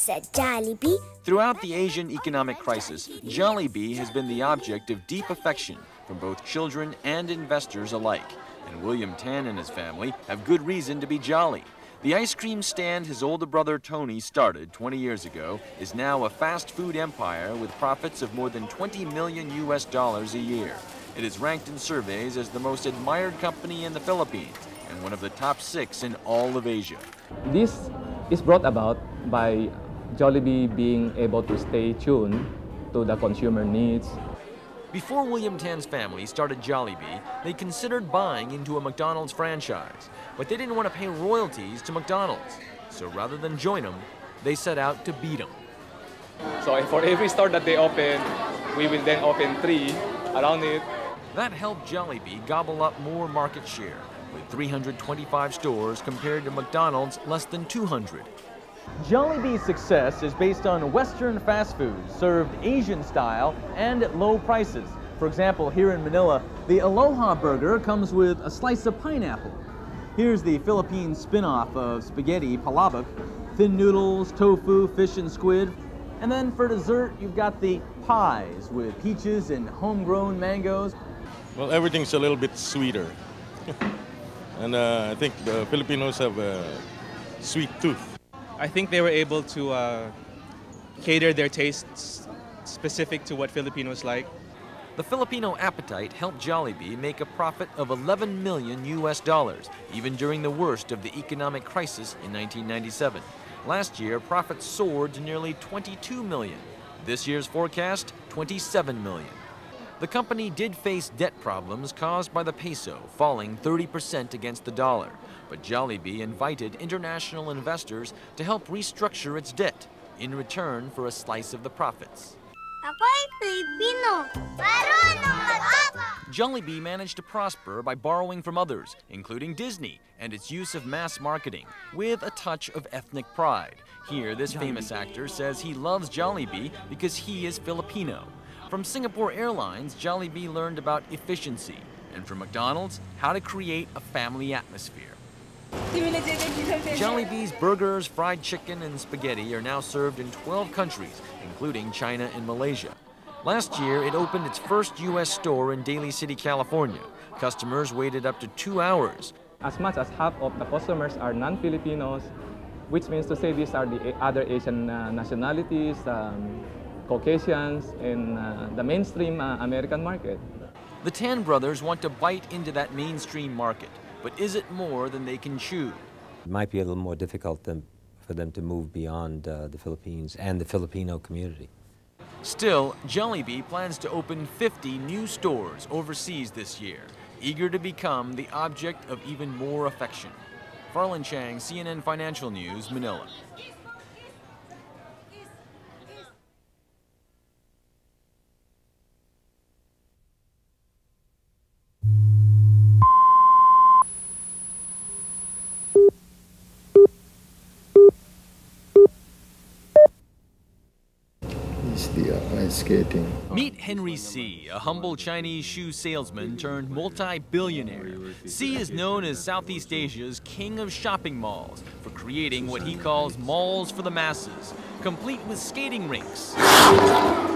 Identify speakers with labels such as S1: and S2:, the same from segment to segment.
S1: said Jollibee.
S2: Throughout the Asian economic crisis, Jollibee has been the object of deep affection from both children and investors alike. And William Tan and his family have good reason to be jolly. The ice cream stand his older brother Tony started 20 years ago is now a fast food empire with profits of more than $20 million a year. It is ranked in surveys as the most admired company in the Philippines and one of the top 6 in all of Asia.
S3: This is brought about by Jollibee being able to stay tuned to the consumer needs.
S2: Before William Tan's family started Jollibee, they considered buying into a McDonald's franchise, but they didn't want to pay royalties to McDonald's. So rather than join them, they set out to beat them.
S3: So for every store that they open, we will then open 3 around it.
S2: That helped Jollibee gobble up more market share, with 325 stores compared to McDonald's less than 200.
S4: Jollibee's success is based on Western fast food served Asian style and at low prices. For example, here in Manila, the Aloha burger comes with a slice of pineapple. Here's the Philippine spin-off of spaghetti, palabok, thin noodles, tofu, fish and squid. And then for dessert, you've got the pies with peaches and homegrown mangoes.
S5: Well, everything's a little bit sweeter. And I think the Filipinos have a sweet tooth.
S6: I think they were able to cater their tastes specific to what Filipinos like.
S2: The Filipino appetite helped Jollibee make a profit of $11 million, even during the worst of the economic crisis in 1997. Last year, profits soared to nearly $22 million. This year's forecast, $27 million. The company did face debt problems caused by the peso falling 30% against the dollar. But Jollibee invited international investors to help restructure its debt in return for a slice of the profits.
S1: Ako'y Pilipino. Marunong mag-apa.
S2: Jollibee managed to prosper by borrowing from others, including Disney, and its use of mass marketing, with a touch of ethnic pride. Here, this famous actor says he loves Jollibee because he is Filipino. From Singapore Airlines, Jollibee learned about efficiency, and from McDonald's, how to create a family atmosphere. Jollibee's burgers, fried chicken, and spaghetti are now served in 12 countries, including China and Malaysia. Last year, it opened its first U.S. store in Daly City, California. Customers waited up to 2 hours.
S3: As much as half of the customers are non-Filipinos, which means to say these are the other Asian nationalities, Caucasians, in the mainstream American market.
S2: The Tan brothers want to bite into that mainstream market, but is it more than they can chew?
S7: It might be a little more difficult for them to move beyond the Philippines and the Filipino community.
S2: Still, Jollibee plans to open 50 new stores overseas this year, eager to become the object of even more affection. Farland Chang, CNN Financial News, Manila.
S8: Skating.
S2: Meet Henry C., a humble Chinese shoe salesman turned multi-billionaire. C is known as Southeast Asia's king of shopping malls for creating what he calls malls for the masses, complete with skating rinks,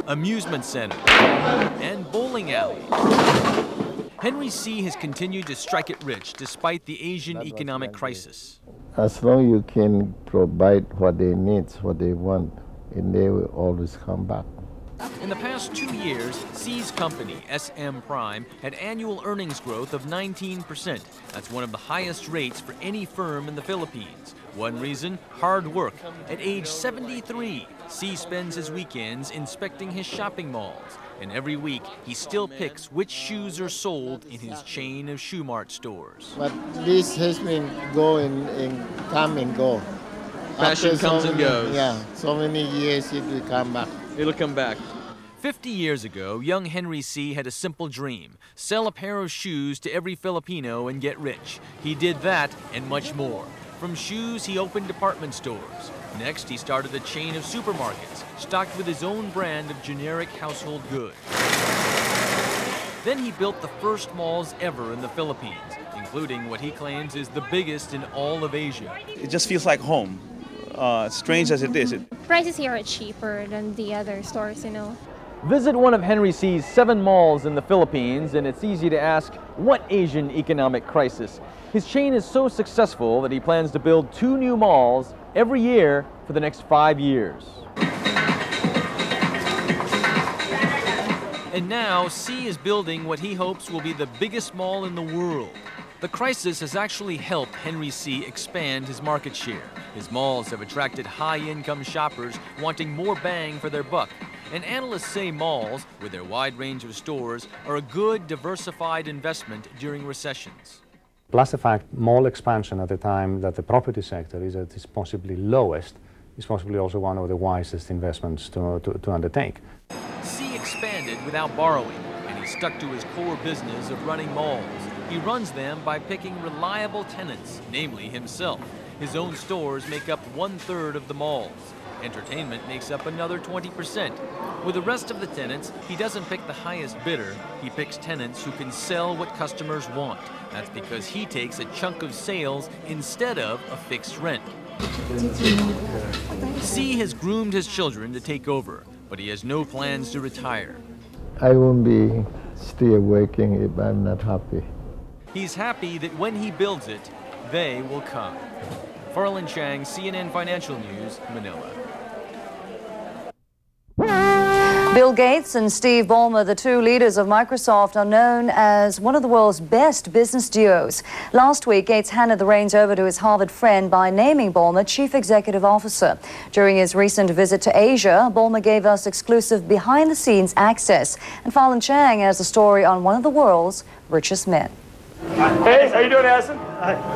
S2: amusement centers, and bowling alleys. Henry C. has continued to strike it rich despite the Asian economic crisis.
S8: As long as you can provide what they need, what they want, and they will always come back.
S2: In the past 2 years, C's company, SM Prime, had annual earnings growth of 19%. That's one of the highest rates for any firm in the Philippines. One reason, hard work. At age 73, C spends his weekends inspecting his shopping malls. And every week, he still picks which shoes are sold in his chain of Shoe Mart stores.
S8: But this has been going and come and go.
S2: Fashion comes and goes.
S8: Yeah, so many years it will come back.
S2: It'll come back. 50 years ago, young Henry C. had a simple dream: sell a pair of shoes to every Filipino and get rich. He did that and much more. From shoes, he opened department stores. Next, he started a chain of supermarkets, stocked with his own brand of generic household goods. Then he built the first malls ever in the Philippines, including what he claims is the biggest in all of Asia.
S6: It just feels like home. strange as it is,
S9: prices here are cheaper than the other stores, you know.
S4: Visit one of Henry C.'s 7 malls in the Philippines, and it's easy to ask, what Asian economic crisis? His chain is so successful that he plans to build 2 new malls every year for the next 5 years.
S2: And now, C is building what he hopes will be the biggest mall in the world. The crisis has actually helped Henry C. expand his market share. His malls have attracted high-income shoppers wanting more bang for their buck. And analysts say malls, with their wide range of stores, are a good, diversified investment during recessions.
S10: Plus the fact mall expansion at the time that the property sector is at its possibly lowest is possibly also one of the wisest investments to undertake.
S2: C expanded without borrowing, and he stuck to his core business of running malls. He runs them by picking reliable tenants, namely himself. His own stores make up 1/3 of the malls. Entertainment makes up another 20%. With the rest of the tenants, he doesn't pick the highest bidder. He picks tenants who can sell what customers want. That's because he takes a chunk of sales instead of a fixed rent. C has groomed his children to take over, but he has no plans to retire.
S8: I won't be still working if I'm not happy.
S2: He's happy that when he builds it, they will come. Farland Chang, CNN Financial News, Manila.
S11: Bill Gates and Steve Ballmer, the 2 leaders of Microsoft, are known as one of the world's best business duos. Last week, Gates handed the reins over to his Harvard friend by naming Ballmer Chief Executive Officer. During his recent visit to Asia, Ballmer gave us exclusive behind-the-scenes access. And Farland Chang has a story on one of the world's richest men.
S12: Hey, how you doing, Addison?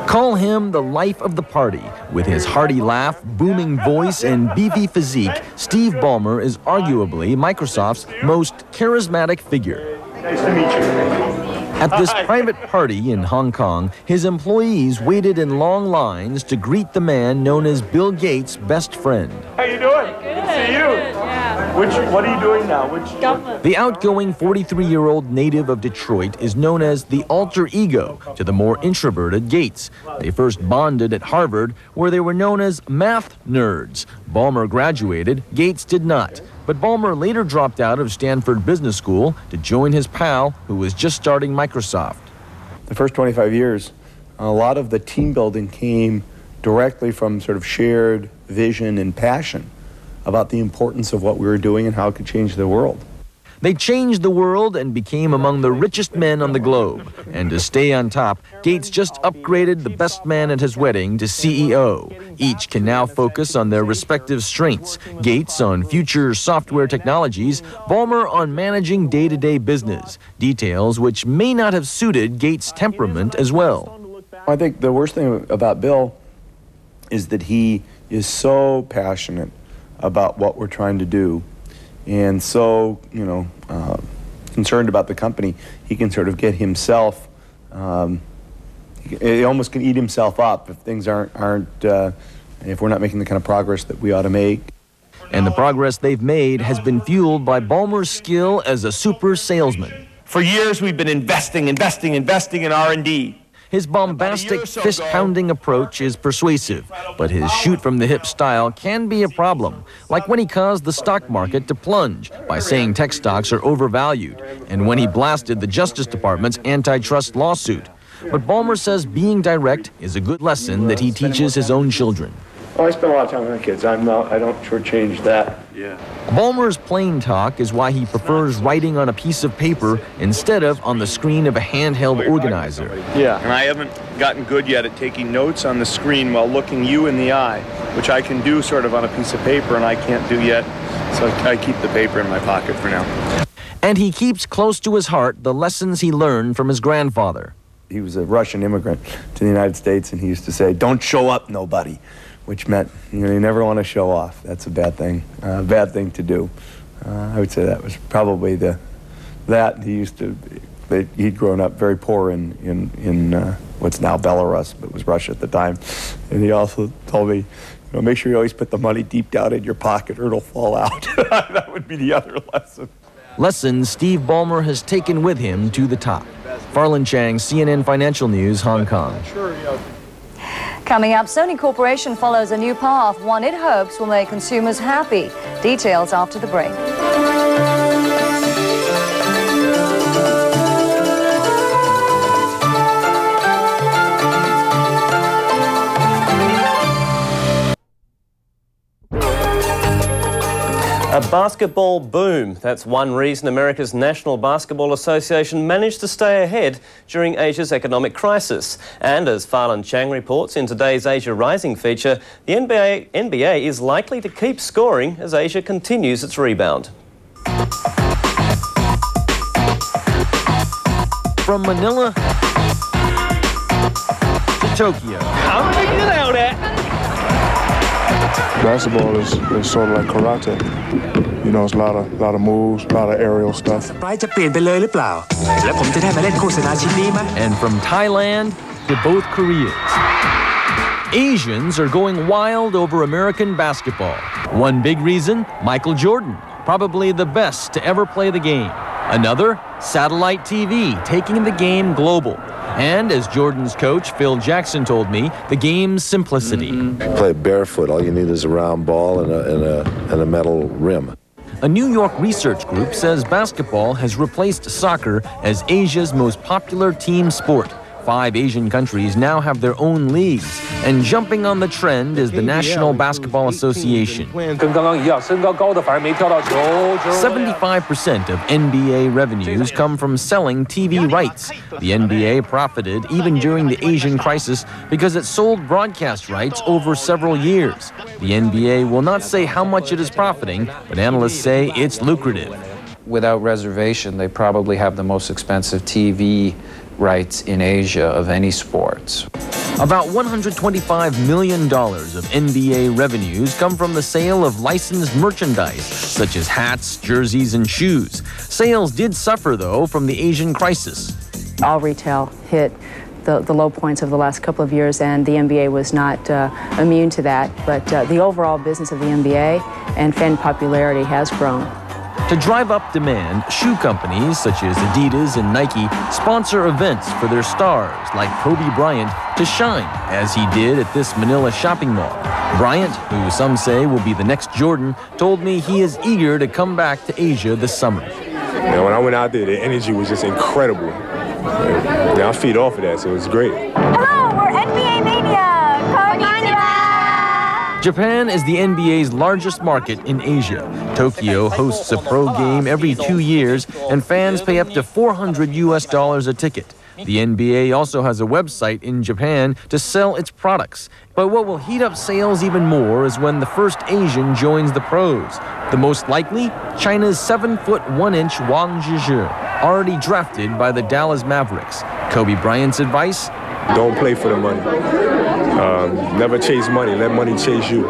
S2: Call him the life of the party. With his hearty laugh, booming voice, and beefy physique, Steve Ballmer is arguably Microsoft's most charismatic figure.
S12: Nice to meet you.
S2: At this private party in Hong Kong, his employees waited in long lines to greet the man known as Bill Gates' best friend.
S12: How you doing? Good to see you. What are you doing now?
S2: The outgoing 43-year-old native of Detroit is known as the alter ego to the more introverted Gates. They first bonded at Harvard, where they were known as math nerds. Ballmer graduated, Gates did not. But Ballmer later dropped out of Stanford Business School to join his pal, who was just starting Microsoft.
S13: The first 25 years, a lot of the team building came directly from sort of shared vision and passion about the importance of what we were doing and how it could change the world.
S2: They changed the world and became among the richest men on the globe. And to stay on top, Gates just upgraded the best man at his wedding to CEO. Each can now focus on their respective strengths. Gates on future software technologies, Ballmer on managing day-to-day business, details which may not have suited Gates' temperament as well.
S13: I think the worst thing about Bill is that he is so passionate about what we're trying to do, and so, concerned about the company, he can sort of get himself, he almost can eat himself up if things if we're not making the kind of progress that we ought to make.
S2: And the progress they've made has been fueled by Ballmer's skill as a super salesman.
S12: For years, we've been investing in R&D.
S2: His bombastic, fist-pounding approach is persuasive, but his shoot-from-the-hip style can be a problem, like when he caused the stock market to plunge by saying tech stocks are overvalued, and when he blasted the Justice Department's antitrust lawsuit. But Ballmer says being direct is a good lesson that he teaches his own children.
S12: Oh, I spend a lot of time with my kids. I don't shortchange that. Yeah.
S2: Ballmer's plain talk is why he prefers writing on a piece of paper instead of on the screen of a handheld organizer.
S12: Yeah. And I haven't gotten good yet at taking notes on the screen while looking you in the eye, which I can do sort of on a piece of paper, and I can't do yet. So I keep the paper in my pocket for now.
S2: And he keeps close to his heart the lessons he learned from his grandfather.
S13: He was a Russian immigrant to the United States, and he used to say, "Don't show up, nobody," which meant you never want to show off. That's a bad thing to do. I would say that was probably that he used to. He'd grown up very poor in what's now Belarus, but was Russia at the time, and he also told me, make sure you always put the money deep down in your pocket or it'll fall out. That would be the other lesson.
S2: Lessons Steve Ballmer has taken with him to the top. Farland Chang, CNN Financial News, Hong Kong.
S11: Coming up, Sony Corporation follows a new path, one it hopes will make consumers happy. Details after the break.
S14: A basketball boom. That's one reason America's National Basketball Association managed to stay ahead during Asia's economic crisis. And as Farland Chang reports in today's Asia Rising feature, the NBA is likely to keep scoring as Asia continues its rebound.
S2: From Manila to Tokyo.
S15: Basketball is sort of like karate. You know, it's a lot of moves, a lot of aerial stuff.
S2: And from Thailand to both Koreas. Asians are going wild over American basketball. One big reason, Michael Jordan, probably the best to ever play the game. Another, satellite TV, taking the game global. And as Jordan's coach, Phil Jackson, told me, the game's simplicity.
S16: Play barefoot. All you need is a round ball and a metal rim.
S2: A New York research group says basketball has replaced soccer as Asia's most popular team sport. 5 Asian countries now have their own leagues, and jumping on the trend is the National Basketball Association. 75% of NBA revenues come from selling TV rights. The NBA profited even during the Asian crisis because it sold broadcast rights over several years. The NBA will not say how much it is profiting, but analysts say it's lucrative.
S17: Without reservation, they probably have the most expensive TV rights in Asia of any sports.
S2: About $125 million of NBA revenues come from the sale of licensed merchandise, such as hats, jerseys, and shoes. Sales did suffer, though, from the Asian crisis.
S18: All retail hit the low points of the last couple of years, and the NBA was not immune to that. But the overall business of the NBA and fan popularity has grown.
S2: To drive up demand, shoe companies such as Adidas and Nike sponsor events for their stars like Kobe Bryant to shine, as he did at this Manila shopping mall. Bryant, who some say will be the next Jordan, told me he is eager to come back to Asia this summer.
S15: When I went out there, the energy was just incredible. I feed off of that, so it's great.
S1: Hello, we're NBA Mania.
S2: Japan is the NBA's largest market in Asia. Tokyo hosts a pro game every 2 years, and fans pay up to $400 a ticket. The NBA also has a website in Japan to sell its products. But what will heat up sales even more is when the first Asian joins the pros. The most likely, China's 7'1" Wang Zhizhi, already drafted by the Dallas Mavericks. Kobe Bryant's advice?
S15: Don't play for the money. Never chase money. Let money chase you.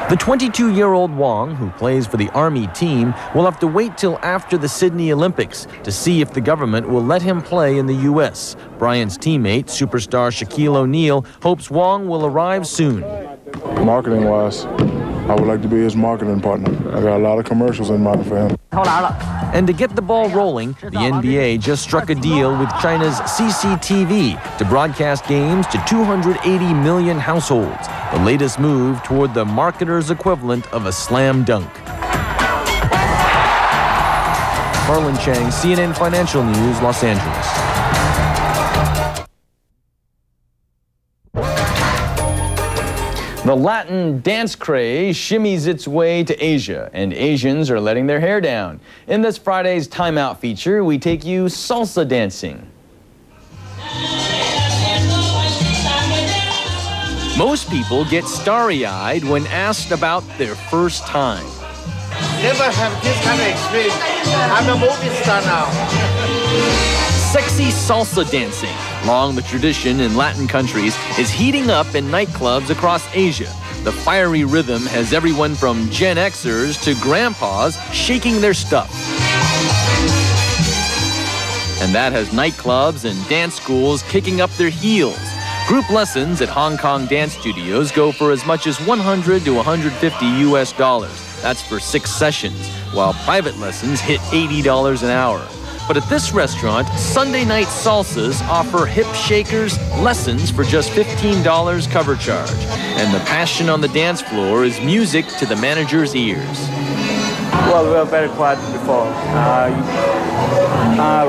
S2: The 22-year-old Wang, who plays for the Army team, will have to wait till after the Sydney Olympics to see if the government will let him play in the U.S. Bryant's teammate, superstar Shaquille O'Neal, hopes Wang will arrive soon.
S15: Marketing-wise, I would like to be his marketing partner. I got a lot of commercials in mind for him.
S2: And to get the ball rolling, the NBA just struck a deal with China's CCTV to broadcast games to 280 million households, the latest move toward the marketer's equivalent of a slam dunk. Farland Chang, CNN Financial News, Los Angeles. The Latin dance craze shimmies its way to Asia, and Asians are letting their hair down. In this Friday's Time Out feature, we take you salsa dancing. Most people get starry-eyed when asked about their first time.
S19: Never have this kind of experience. I'm a movie star now.
S2: Sexy salsa dancing, long the tradition in Latin countries, is heating up in nightclubs across Asia. The fiery rhythm has everyone from Gen Xers to grandpas shaking their stuff. And that has nightclubs and dance schools kicking up their heels. Group lessons at Hong Kong dance studios go for as much as $100 to $150 US. That's for 6 sessions, while private lessons hit $80 an hour. But at this restaurant, Sunday night salsas offer hip shakers lessons for just $15 cover charge. And the passion on the dance floor is music to the manager's ears.
S20: Well, we were very quiet before.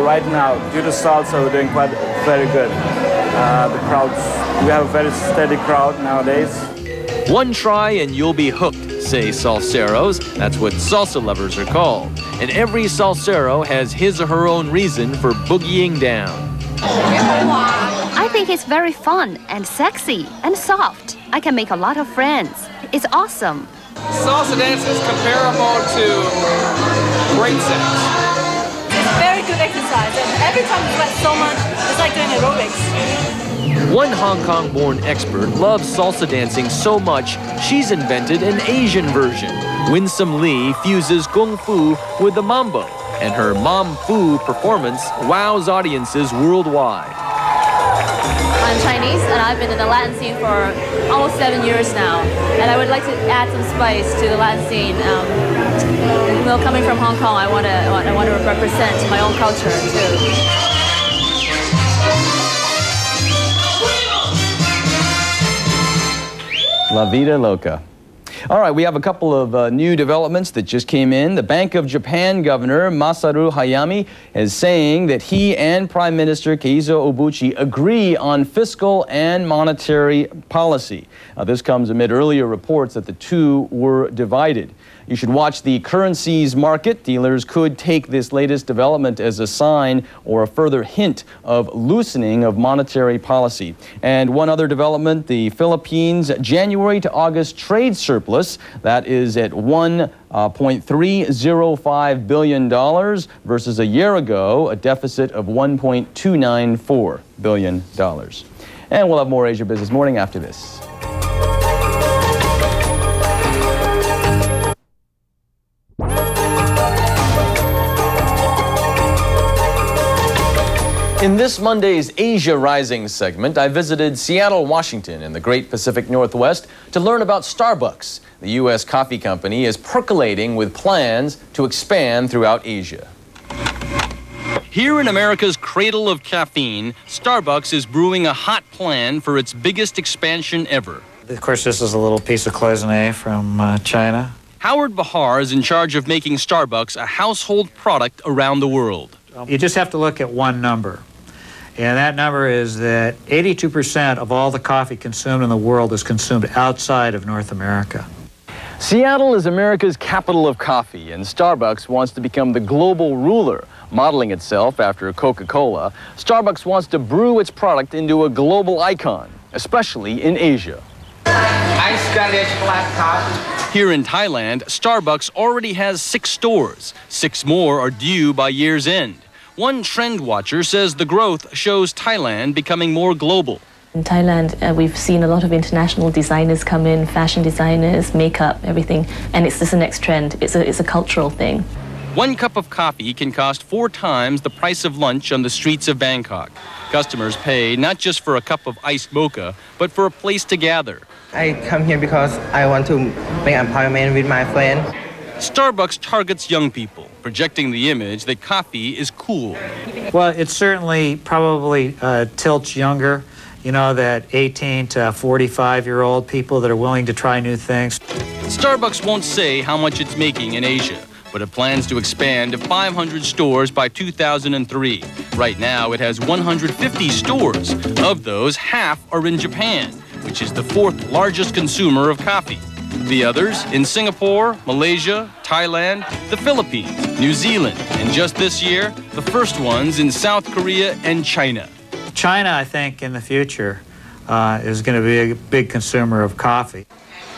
S20: Right now, due to salsa, we're doing very good. The crowds, we have a very steady crowd nowadays.
S2: One try and you'll be hooked, say salseros. That's what salsa lovers are called. And every salsero has his or her own reason for boogieing down.
S21: I think it's very fun and sexy and soft. I can make a lot of friends. It's awesome.
S22: Salsa dance is comparable to great sex.
S1: It's a very good exercise, and every time you sweat so much, it's like doing aerobics.
S2: One Hong Kong-born expert loves salsa dancing so much, she's invented an Asian version. Winsome Lee fuses Kung Fu with the Mambo, and her Mam Fu performance wows audiences worldwide.
S23: I'm Chinese, and I've been in the Latin scene for almost 7 years now. And I would like to add some spice to the Latin scene. Well, coming from Hong Kong, I want to represent my own culture too.
S24: La Vida Loca. All right, we have a couple of new developments that just came in. The Bank of Japan Governor Masaru Hayami is saying that he and Prime Minister Keizo Obuchi agree on fiscal and monetary policy. This comes amid earlier reports that the two were divided. You should watch the currencies market. Dealers could take this latest development as a sign or a further hint of loosening of monetary policy. And one other development, the Philippines' January to August trade surplus, that is at $1.305 billion versus a year ago, a deficit of $1.294 billion. And we'll have more Asia Business Morning after this. In this Monday's Asia Rising segment, I visited Seattle, Washington in the Great Pacific Northwest to learn about Starbucks. The U.S. coffee company is percolating with plans to expand throughout Asia.
S25: Here in America's cradle of caffeine, Starbucks is brewing a hot plan for its biggest expansion ever.
S26: Of course, this is a little piece of cloisonne from China.
S25: Howard Bahar is in charge of making Starbucks a household product around the world.
S26: You just have to look at one number. And that number is that 82% of all the coffee consumed in the world is consumed outside of North America.
S24: Seattle is America's capital of coffee, and Starbucks wants to become the global ruler. Modeling itself after Coca-Cola, Starbucks wants to brew its product into a global icon, especially in Asia.
S25: Here in Thailand, Starbucks already has 6 stores. 6 more are due by year's end. One trend watcher says the growth shows Thailand becoming more global.
S27: In Thailand, we've seen a lot of international designers come in, fashion designers, makeup, everything, and it's just the next trend. It's a cultural thing.
S25: 1 cup of coffee can cost 4 times the price of lunch on the streets of Bangkok. Customers pay not just for a cup of iced mocha, but for a place to gather.
S28: I come here because I want to make an appointment with my friend.
S25: Starbucks targets young people, projecting the image that coffee is cool.
S26: Well, it certainly probably tilts younger, you know, that 18 to 45-year-old people that are willing to try new things.
S25: Starbucks won't say how much it's making in Asia, but it plans to expand to 500 stores by 2003. Right now, it has 150 stores. Of those, half are in Japan, which is the 4th largest consumer of coffee. The others in Singapore, Malaysia, Thailand, the Philippines, New Zealand, and just this year, the first ones in South Korea and China.
S26: China, I think, in the future is going to be a big consumer of coffee.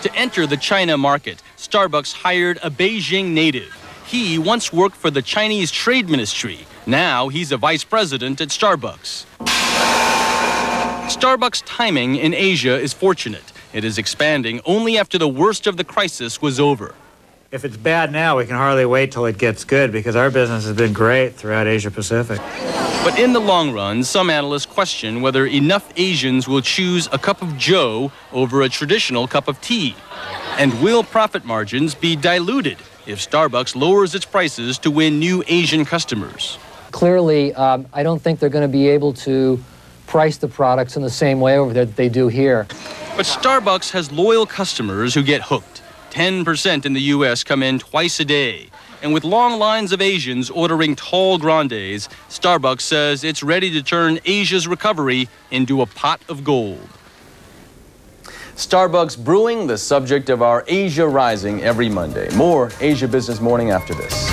S25: To enter the China market, Starbucks hired a Beijing native. He once worked for the Chinese Trade Ministry. Now he's a vice president at Starbucks. Starbucks' timing in Asia is fortunate. It is expanding only after the worst of the crisis was over.
S26: If it's bad now, we can hardly wait till it gets good because our business has been great throughout Asia Pacific.
S25: But in the long run, some analysts question whether enough Asians will choose a cup of joe over a traditional cup of tea. And will profit margins be diluted if Starbucks lowers its prices to win new Asian customers?
S3: clearly, I don't think they're going to be able to price the products in the same way over there that they do here.
S25: But Starbucks has loyal customers who get hooked. 10% in the U.S. come in twice a day. And with long lines of Asians ordering tall grandes, Starbucks says it's ready to turn Asia's recovery into a pot of gold.
S24: Starbucks brewing, the subject of our Asia Rising every Monday. More Asia Business Morning after this.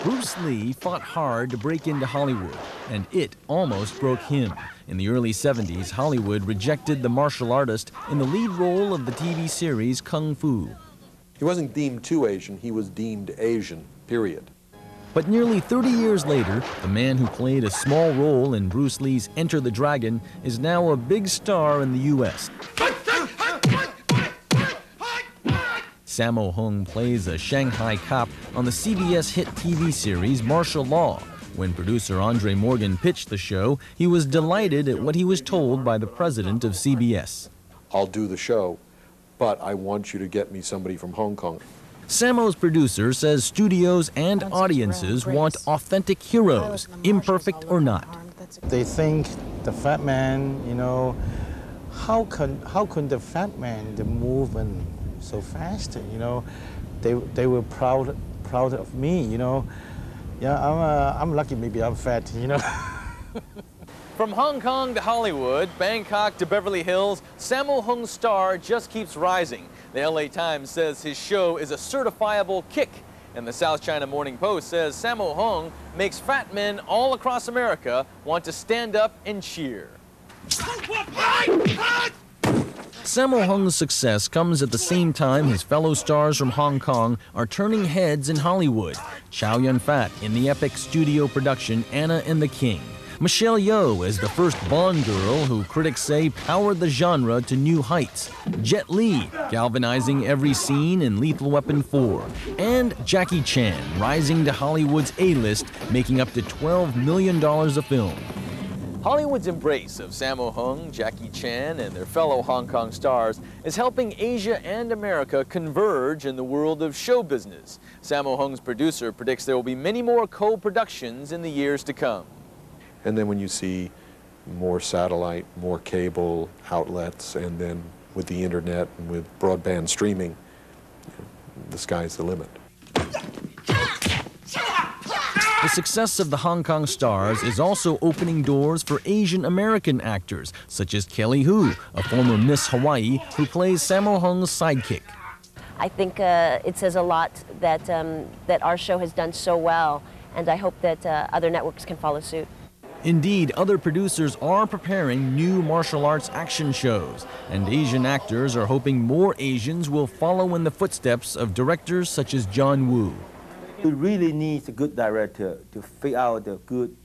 S2: Bruce Lee fought hard to break into Hollywood, and it almost broke him. In the early 70s, Hollywood rejected the martial artist in the lead role of the TV series Kung Fu.
S4: He wasn't deemed too Asian, he was deemed Asian, period.
S2: But nearly 30 years later, the man who played a small role in Bruce Lee's Enter the Dragon is now a big star in the U.S. Sammo Hung plays a Shanghai cop on the CBS hit TV series Martial Law. When producer Andre Morgan pitched the show, he was delighted at what he was told by the president of CBS.
S4: I'll do the show, but I want you to get me somebody from Hong Kong.
S2: Sammo's producer says studios and audiences want authentic heroes, imperfect or not.
S5: They think the fat man, you know, how can the fat man move and so fast, you know? They were proud of me, you know. Yeah, I'm lucky maybe I'm fat, you know.
S24: From Hong Kong to Hollywood, Bangkok to Beverly Hills, Sammo Hung's star just keeps rising. The LA Times says his show is a certifiable kick, and the South China Morning Post says Sammo Hung makes fat men all across America want to stand up and cheer.
S2: Sammo Hung's success comes at the same time his fellow stars from Hong Kong are turning heads in Hollywood. Chow Yun-fat in the epic studio production Anna and the King. Michelle Yeoh as the first Bond girl who critics say powered the genre to new heights. Jet Li galvanizing every scene in Lethal Weapon 4. And Jackie Chan rising to Hollywood's A-list, making up to $12 million a film.
S24: Hollywood's embrace of Sammo Hung, Jackie Chan, and their fellow Hong Kong stars is helping Asia and America converge in the world of show business. Sammo Hung's producer predicts there will be many more co-productions in the years to come.
S4: And then when you see more satellite, more cable outlets, and then with the internet and with broadband streaming, the sky's the limit.
S2: The success of the Hong Kong stars is also opening doors for Asian American actors, such as Kelly Hu, a former Miss Hawaii who plays Sammo Hung's sidekick.
S6: I think it says a lot that, that our show has done so well, and I hope that other networks can follow suit.
S2: Indeed, other producers are preparing new martial arts action shows, and Asian actors are hoping more Asians will follow in the footsteps of directors such as John Woo.
S7: We really need a good director to figure out a good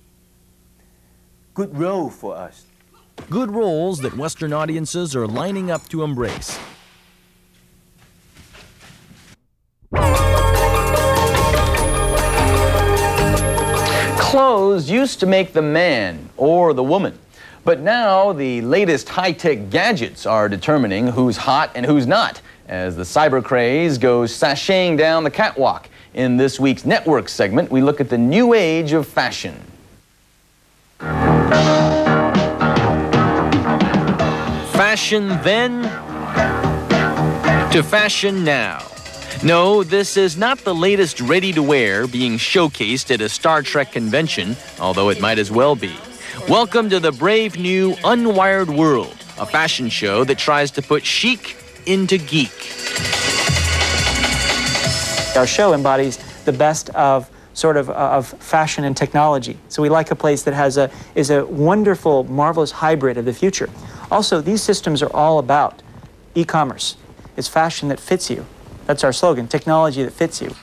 S7: role for us.
S2: Good roles that Western audiences are lining up to embrace.
S24: Clothes used to make the man or the woman, but now the latest high-tech gadgets are determining who's hot and who's not, as the cyber craze goes sashaying down the catwalk. In this week's Network segment, we look at the new age of fashion.
S2: Fashion then to fashion now. No, this is not the latest ready-to-wear being showcased at a Star Trek convention, although it might as well be. Welcome to the brave new Unwired World, a fashion show that tries to put chic into geek.
S8: Our show embodies the best of of fashion and technology. So we like a place that is a wonderful, marvelous hybrid of the future. Also, these systems are all about e-commerce. It's fashion that fits you. That's our slogan, technology that fits you.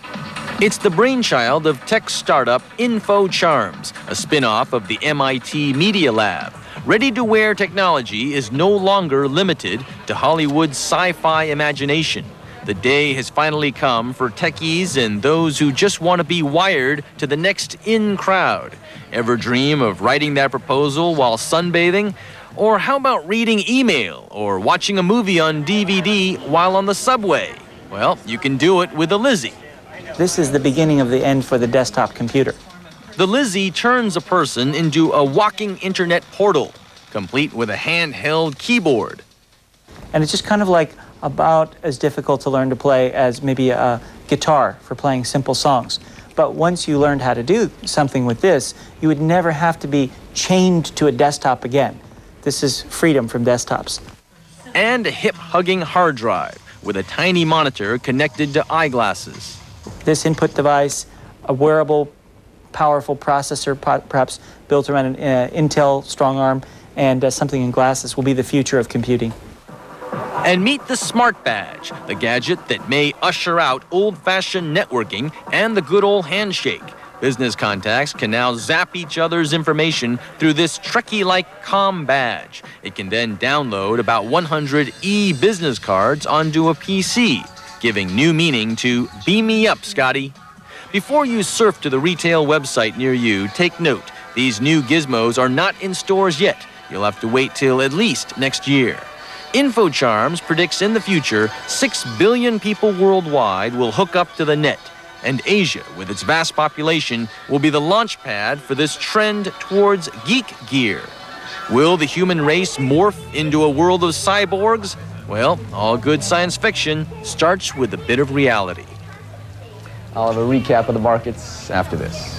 S2: It's the brainchild of tech startup Info Charms, a spin-off of the MIT Media Lab. Ready-to-wear technology is no longer limited to Hollywood's sci-fi imagination. The day has finally come for techies and those who just want to be wired to the next in crowd. Ever dream of writing that proposal while sunbathing? Or how about reading email or watching a movie on DVD while on the subway? Well, you can do it with a Lizzie.
S8: This is the beginning of the end for the desktop computer.
S2: The Lizzie turns a person into a walking internet portal, complete with a handheld keyboard.
S8: And it's just kind of like about as difficult to learn to play as maybe a guitar for playing simple songs. But once you learned how to do something with this, you would never have to be chained to a desktop again. This is freedom from desktops.
S2: And a hip-hugging hard drive with a tiny monitor connected to eyeglasses.
S8: This input device, a wearable, powerful processor, perhaps built around an Intel strong arm, and something in glasses will be the future of computing.
S2: And meet the Smart Badge, the gadget that may usher out old-fashioned networking and the good old handshake. Business contacts can now zap each other's information through this Trekkie-like comm badge. It can then download about 100 e-business cards onto a PC, giving new meaning to "Beam me up, Scotty." Before you surf to the retail website near you, take note, these new gizmos are not in stores yet. You'll have to wait till at least next year. InfoCharms predicts in the future 6 billion people worldwide will hook up to the net, and Asia, with its vast population, will be the launch pad for this trend towards geek gear. Will the human race morph into a world of cyborgs? Well, all good science fiction starts with a bit of reality.
S24: I'll have a recap of the markets after this.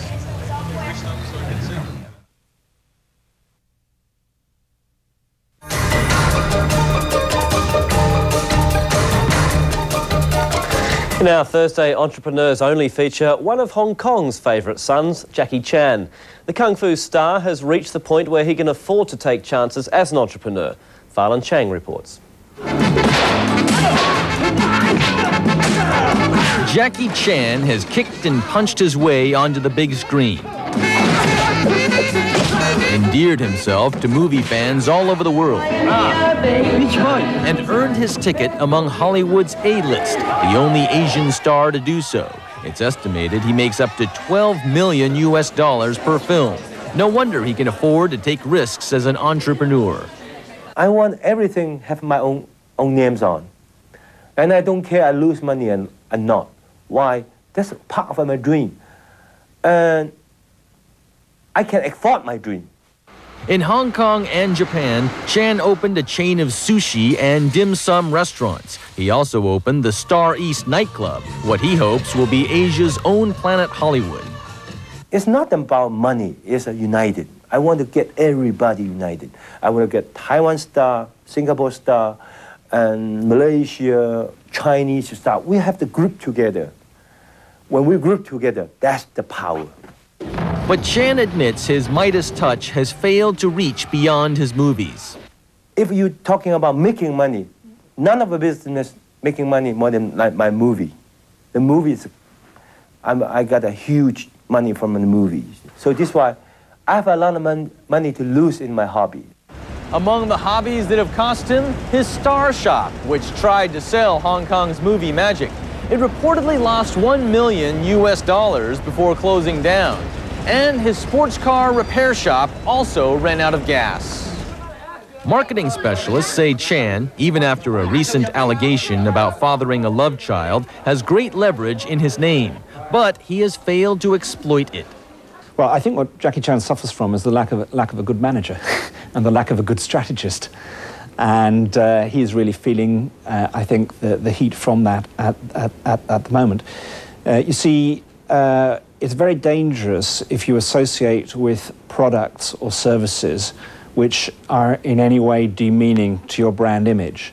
S9: In our Thursday Entrepreneurs Only feature, one of Hong Kong's favourite sons, Jackie Chan. The Kung Fu star has reached the point where he can afford to take chances as an entrepreneur. Farland Chang reports.
S2: Jackie Chan has kicked and punched his way onto the big screen. Endeared himself to movie fans all over the world. And earned his ticket among Hollywood's A-list, the only Asian star to do so. It's estimated he makes up to $12 million per film. No wonder he can afford to take risks as an entrepreneur.
S7: I want everything have my own names on. And I don't care I lose money and not. Why? That's part of my dream. And I can afford my dream.
S2: In Hong Kong and Japan, Chan opened a chain of sushi and dim sum restaurants. He also opened the Star East nightclub, what he hopes will be Asia's own Planet Hollywood.
S7: It's not about money, it's united. I want to get everybody united. I want to get Taiwan star, Singapore star, and Malaysia, Chinese star. We have to group together. When we group together, that's the power.
S2: But Chan admits his Midas touch has failed to reach beyond his movies.
S7: If you're talking about making money, none of the business making money more than like my movie. The movies, I got a huge money from the movies. So this is why I have a lot of money to lose in my hobby.
S2: Among the hobbies that have cost him, his Star Shop, which tried to sell Hong Kong's movie magic. It reportedly lost $1 million before closing down. And his sports car repair shop also ran out of gas. Marketing specialists say Chan, even after a recent allegation about fathering a love child, has great leverage in his name, but he has failed to exploit it.
S10: Well, I think what Jackie Chan suffers from is the lack of a good manager and the lack of a good strategist. And he is really feeling, I think, the heat from that at the moment. You see, it's very dangerous if you associate with products or services which are in any way demeaning to your brand image.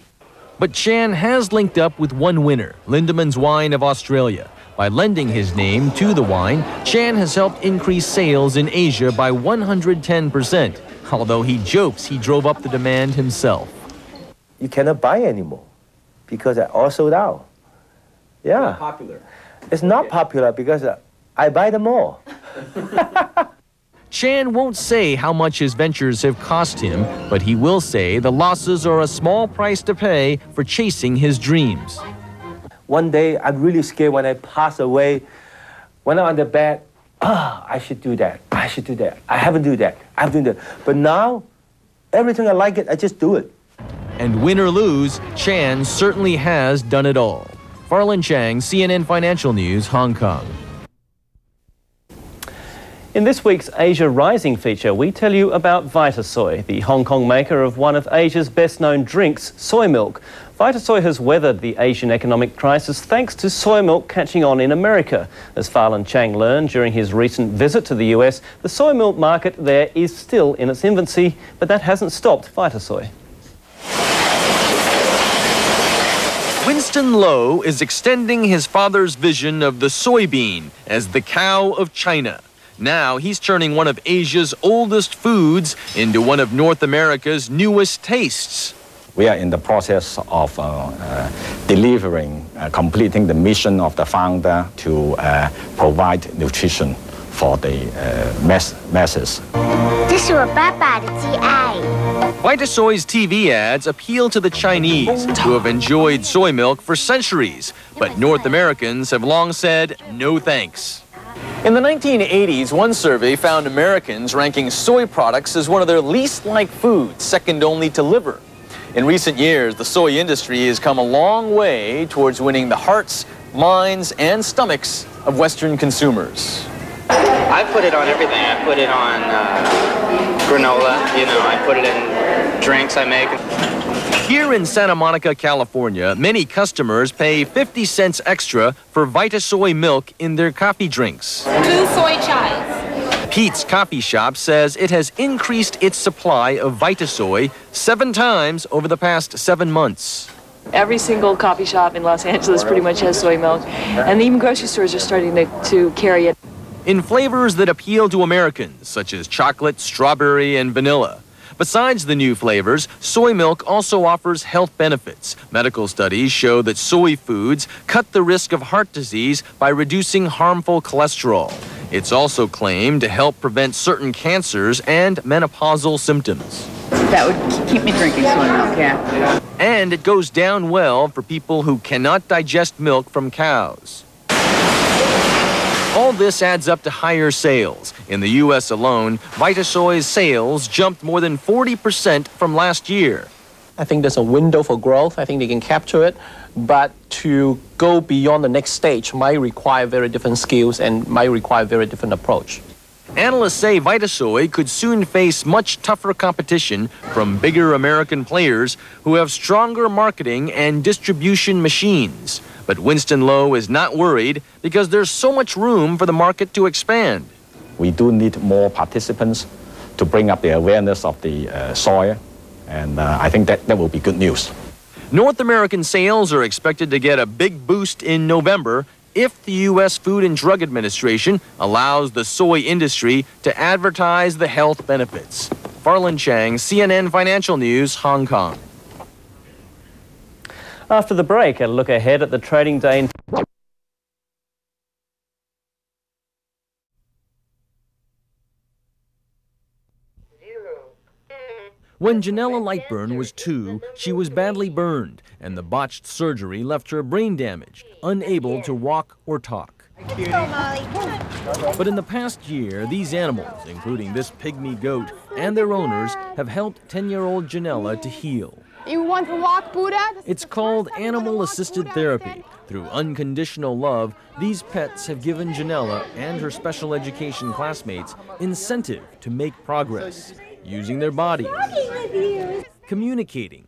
S2: But Chan has linked up with one winner, Lindeman's Wine of Australia. By lending his name to the wine, Chan has helped increase sales in Asia by 110%, although he jokes he drove up the demand himself.
S7: You cannot buy anymore because I all sold out. Yeah.
S9: It's popular.
S7: It's not popular because I buy them all.
S2: Chan won't say how much his ventures have cost him, but he will say the losses are a small price to pay for chasing his dreams.
S7: One day, I'm really scared when I pass away. When I'm on the bed, I should do that. I should do that. I haven't do that. I have to do that. But now, Everything I like it, I just do it.
S2: And win or lose, Chan certainly has done it all. Farland Chang, CNN Financial News, Hong Kong.
S9: In this week's Asia Rising feature, we tell you about Vitasoy, the Hong Kong maker of one of Asia's best-known drinks, soy milk. Vitasoy has weathered the Asian economic crisis thanks to soy milk catching on in America. As Farland Chang learned during his recent visit to the US, the soy milk market there is still in its infancy, but that hasn't stopped Vitasoy.
S2: Winston Lo is extending his father's vision of the soybean as the cow of China. Now he's turning one of Asia's oldest foods into one of North America's newest tastes.
S11: We are in the process of completing the mission of the founder to provide nutrition for the masses.
S2: Vitasoy's TV ads appeal to the Chinese, who have enjoyed soy milk for centuries, but North Americans have long said no thanks. In the 1980s, one survey found Americans ranking soy products as one of their least liked foods, second only to liver. In recent years, the soy industry has come a long way towards winning the hearts, minds, and stomachs of Western consumers.
S12: I put it on everything. I put it on granola, I put it in drinks I make.
S2: Here in Santa Monica, California, many customers pay 50 cents extra for Vitasoy milk in their coffee drinks.
S13: 2 soy chais.
S2: Pete's Coffee Shop says it has increased its supply of Vitasoy 7 times over the past 7 months.
S14: Every single coffee shop in Los Angeles pretty much has soy milk, and even grocery stores are starting to carry it.
S2: In flavors that appeal to Americans, such as chocolate, strawberry, and vanilla. Besides the new flavors, soy milk also offers health benefits. Medical studies show that soy foods cut the risk of heart disease by reducing harmful cholesterol. It's also claimed to help prevent certain cancers and menopausal symptoms.
S15: That would keep me drinking soy milk, yeah.
S2: And it goes down well for people who cannot digest milk from cows. All this adds up to higher sales. In the U.S. alone, Vitasoy's sales jumped more than 40% from last year.
S16: I think there's a window for growth. I think they can capture it. But to go beyond the next stage might require very different skills and might require a very different approach.
S2: Analysts say Vitasoy could soon face much tougher competition from bigger American players who have stronger marketing and distribution machines. But Winston Lo is not worried because there's so much room for the market to expand.
S11: We do need more participants to bring up the awareness of the soy, and I think that will be good news.
S2: North American sales are expected to get a big boost in November if the U.S. Food and Drug Administration allows the soy industry to advertise the health benefits. Farland Chang, CNN Financial News, Hong Kong.
S9: After the break, a look ahead at the trading day in...
S2: When Janella Lightburn was 2, she was badly burned, and the botched surgery left her brain damaged, unable to walk or talk. But in the past year, these animals, including this pygmy goat and their owners, have helped 10-year-old Janella to heal.
S17: You want to walk, Buddha?
S2: It's called animal-assisted therapy. Through unconditional love, these pets have given Janella and her special education classmates incentive to make progress, using their bodies, communicating,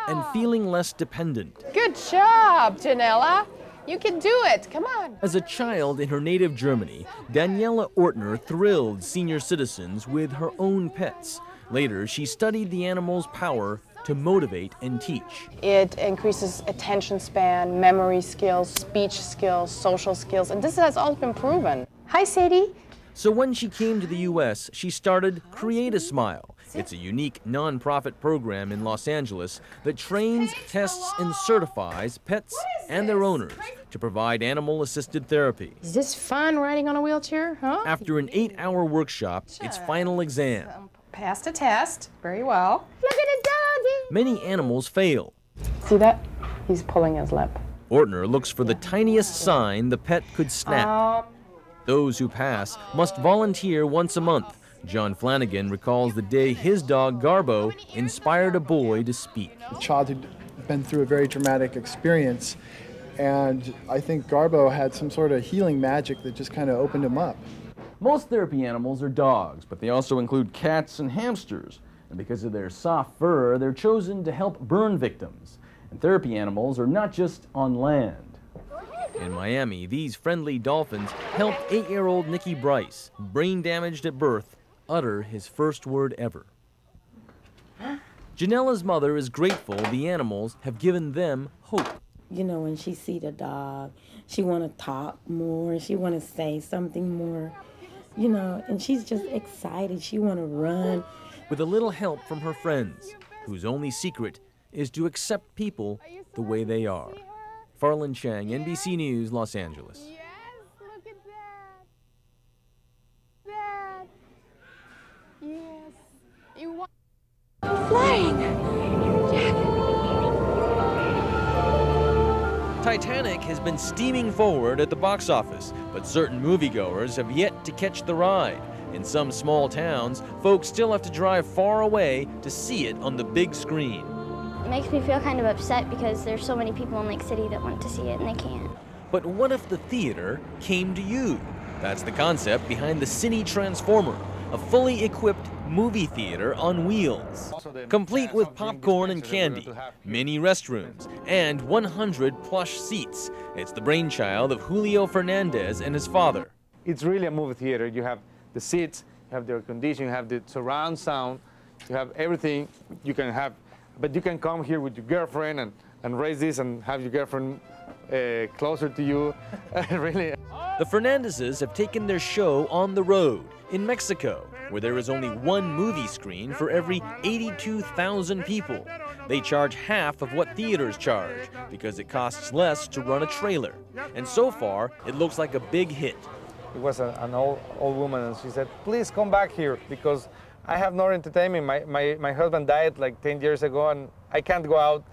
S2: and feeling less dependent.
S17: Good job, Janella. You can do it. Come on.
S2: As a child in her native Germany, Daniela Ortner thrilled senior citizens with her own pets. Later, she studied the animal's power to motivate and teach.
S17: It increases attention span, memory skills, speech skills, social skills, and this has all been proven. Hi, Sadie.
S2: So when she came to the U.S., she started Create a Smile. It's a unique nonprofit program in Los Angeles that trains, tests, and certifies pets and their owners to provide animal-assisted therapy.
S17: Is this fun, riding on a wheelchair, huh?
S2: After an 8-hour workshop, its final exam.
S17: Passed a test. Very well. Look at the doggy.
S2: Many animals fail.
S17: See that? He's pulling his lip.
S2: Ortner looks for the tiniest sign the pet could snap. Those who pass must volunteer once a month. John Flanagan recalls the day his dog Garbo inspired a boy to speak.
S1: The child had been through a very traumatic experience, and I think Garbo had some sort of healing magic that just kind of opened him up.
S24: Most therapy animals are dogs, but they also include cats and hamsters. And because of their soft fur, they're chosen to help burn victims. And therapy animals are not just on land.
S2: In Miami, these friendly dolphins helped 8-year-old Nicky Bryce, brain damaged at birth, utter his first word ever. Janella's mother is grateful the animals have given them hope.
S18: You know, when she see the dog, she want to talk more, she want to say something more, you know, and she's just excited. She want to run.
S2: With a little help from her friends, whose only secret is to accept people the way they are. Farland Chang, NBC News, Los Angeles.
S17: Yes, look at that. That. Yes. You want
S18: flying.
S2: Titanic has been steaming forward at the box office, but certain moviegoers have yet to catch the ride. In some small towns, folks still have to drive far away to see it on the big screen.
S19: It makes me feel kind of upset because there's so many people in Lake City that want to see it and they can't.
S2: But what if the theater came to you? That's the concept behind the Cine Transformer, a fully equipped movie theater on wheels. Complete with popcorn and candy, mini restrooms, and 100 plush seats. It's the brainchild of Julio Fernandez and his father.
S20: It's really a movie theater. You have the seats, you have the air conditioning, you have the surround sound, you have everything you can have. But you can come here with your girlfriend and raise this and have your girlfriend closer to you. Really.
S2: The Fernandezes have taken their show on the road in Mexico, where there is only one movie screen for every 82,000 people. They charge half of what theaters charge because it costs less to run a trailer. And so far, it looks like a big hit.
S20: It was an old woman, and she said, please come back here because I have no entertainment. My husband died like 10 years ago and I can't go out.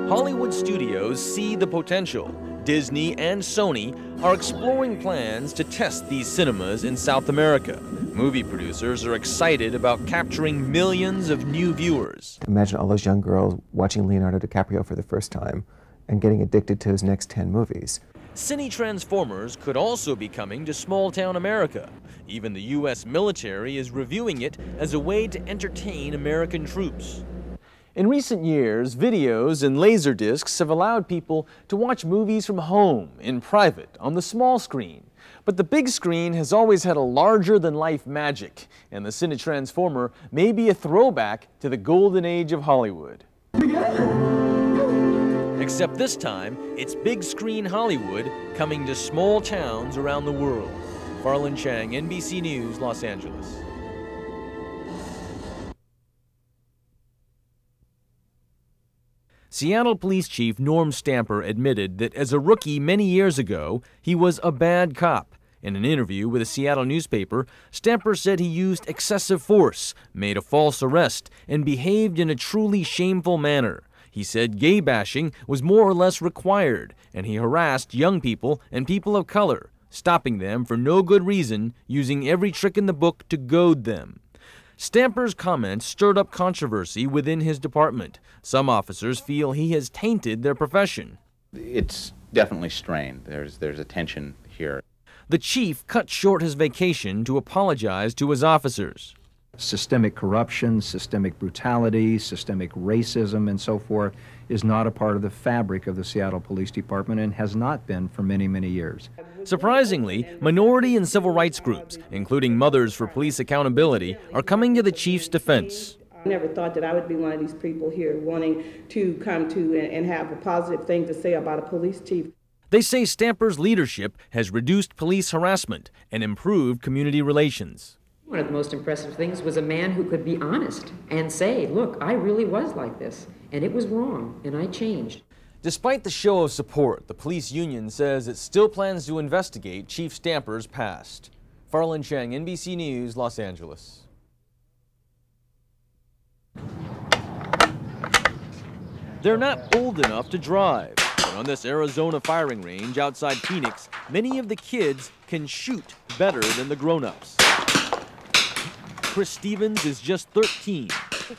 S2: Hollywood studios see the potential. Disney and Sony are exploring plans to test these cinemas in South America. Movie producers are excited about capturing millions of new viewers.
S21: Imagine all those young girls watching Leonardo DiCaprio for the first time and getting addicted to his next 10 movies.
S2: Cine Transformers could also be coming to small-town America. Even the U.S. military is reviewing it as a way to entertain American troops. In recent years, videos and laser discs have allowed people to watch movies from home, in private, on the small screen. But the big screen has always had a larger-than-life magic, and the Cine Transformer may be a throwback to the golden age of Hollywood. Except this time, it's big screen Hollywood coming to small towns around the world. Farland Chang, NBC News, Los Angeles. Seattle Police Chief Norm Stamper admitted that as a rookie many years ago, he was a bad cop. In an interview with a Seattle newspaper, Stamper said he used excessive force, made a false arrest, and behaved in a truly shameful manner. He said gay bashing was more or less required, and he harassed young people and people of color, stopping them for no good reason, using every trick in the book to goad them. Stamper's comments stirred up controversy within his department. Some officers feel he has tainted their profession.
S22: It's definitely strained. There's a tension here.
S2: The chief cut short his vacation to apologize to his officers.
S23: Systemic corruption, systemic brutality, systemic racism, and so forth is not a part of the fabric of the Seattle Police Department and has not been for many, many years.
S2: Surprisingly, minority and civil rights groups, including Mothers for Police Accountability, are coming to the chief's defense.
S27: I never thought that I would be one of these people here wanting to come to and have a positive thing to say about a police chief.
S2: They say Stamper's leadership has reduced police harassment and improved community relations.
S29: One of the most impressive things was a man who could be honest and say, look, I really was like this, and it was wrong, and I changed.
S2: Despite the show of support, the police union says it still plans to investigate Chief Stamper's past. Farland Chang, NBC News, Los Angeles. They're not old enough to drive, And on this Arizona firing range outside Phoenix, many of the kids can shoot better than the grown-ups. Chris Stevens is just 13.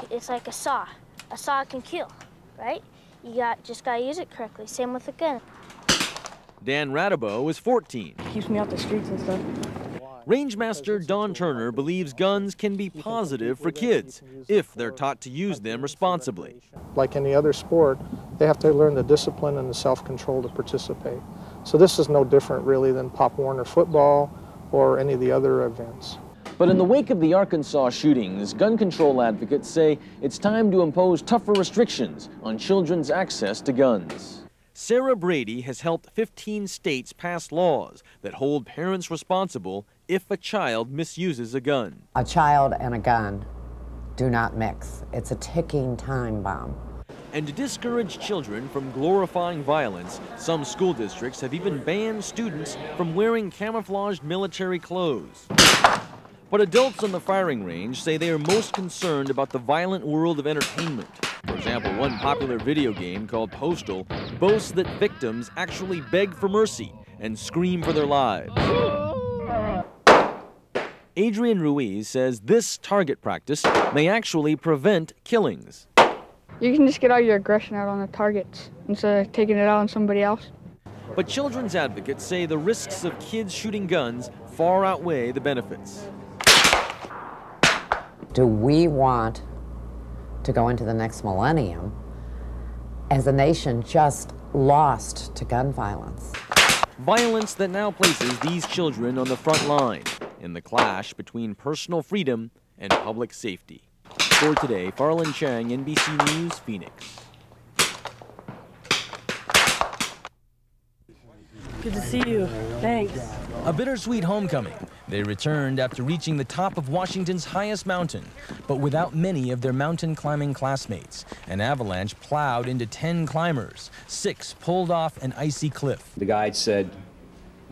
S19: It's like a saw. A saw can kill, right? You just gotta use it correctly. Same with a gun.
S2: Dan Radabow is 14.
S3: Keeps me off the streets and stuff.
S2: Rangemaster Don Turner believes guns can be positive for kids if they're taught to use them responsibly.
S4: Like any other sport, they have to learn the discipline and the self-control to participate. So this is no different really than Pop Warner football or any of the other events.
S2: But in the wake of the Arkansas shootings, gun control advocates say it's time to impose tougher restrictions on children's access to guns. Sarah Brady has helped 15 states pass laws that hold parents responsible if a child misuses a gun.
S5: A child and a gun do not mix. It's a ticking time bomb.
S2: And to discourage children from glorifying violence, some school districts have even banned students from wearing camouflaged military clothes. But adults on the firing range say they are most concerned about the violent world of entertainment. For example, one popular video game called Postal boasts that victims actually beg for mercy and scream for their lives. Adrian Ruiz says this target practice may actually prevent killings.
S3: You can just get all your aggression out on the targets instead of taking it out on somebody else.
S2: But children's advocates say the risks of kids shooting guns far outweigh the benefits.
S5: Do we want to go into the next millennium as a nation just lost to gun violence?
S2: Violence that now places these children on the front line in the clash between personal freedom and public safety. For today, Farland Chang, NBC News, Phoenix.
S3: Good to see you. Thanks.
S2: A bittersweet homecoming. They returned after reaching the top of Washington's highest mountain, but without many of their mountain climbing classmates. An avalanche plowed into 10 climbers. 6 pulled off an icy cliff.
S6: The guide said,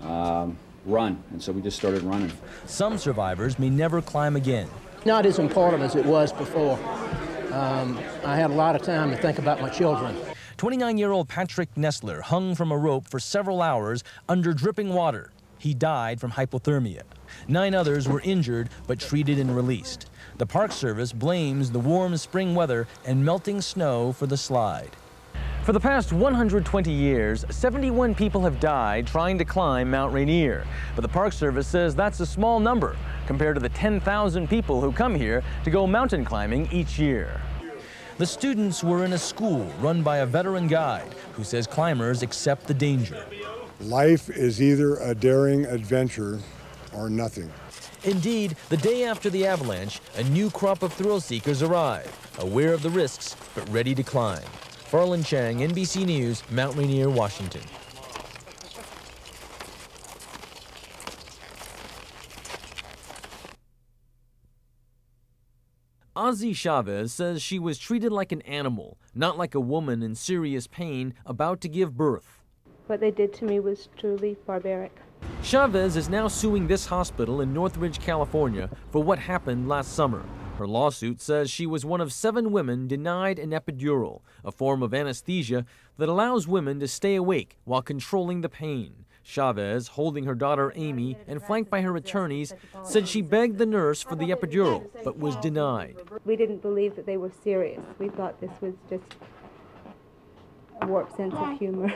S6: run, and so we just started running.
S2: Some survivors may never climb again.
S8: Not as important as it was before. I had a lot of time to think about my children.
S2: 29-year-old Patrick Nestler hung from a rope for several hours under dripping water. He died from hypothermia. 9 others were injured but treated and released. The Park Service blames the warm spring weather and melting snow for the slide. For the past 120 years, 71 people have died trying to climb Mount Rainier. But the Park Service says that's a small number compared to the 10,000 people who come here to go mountain climbing each year. The students were in a school run by a veteran guide who says climbers accept the danger.
S10: Life is either a daring adventure or nothing.
S2: Indeed, the day after the avalanche, a new crop of thrill seekers arrived, aware of the risks but ready to climb. Farland Chang, NBC News, Mount Rainier, Washington. Ozzy Chavez says she was treated like an animal, not like a woman in serious pain about to give birth.
S25: What they did to me was truly barbaric.
S2: Chavez is now suing this hospital in Northridge, California for what happened last summer. Her lawsuit says she was one of 7 women denied an epidural, a form of anesthesia that allows women to stay awake while controlling the pain. Chavez, holding her daughter Amy and flanked by her attorneys, said she begged the nurse for the epidural but was denied.
S25: We didn't believe that they were serious. We thought this was just a warped sense of humor.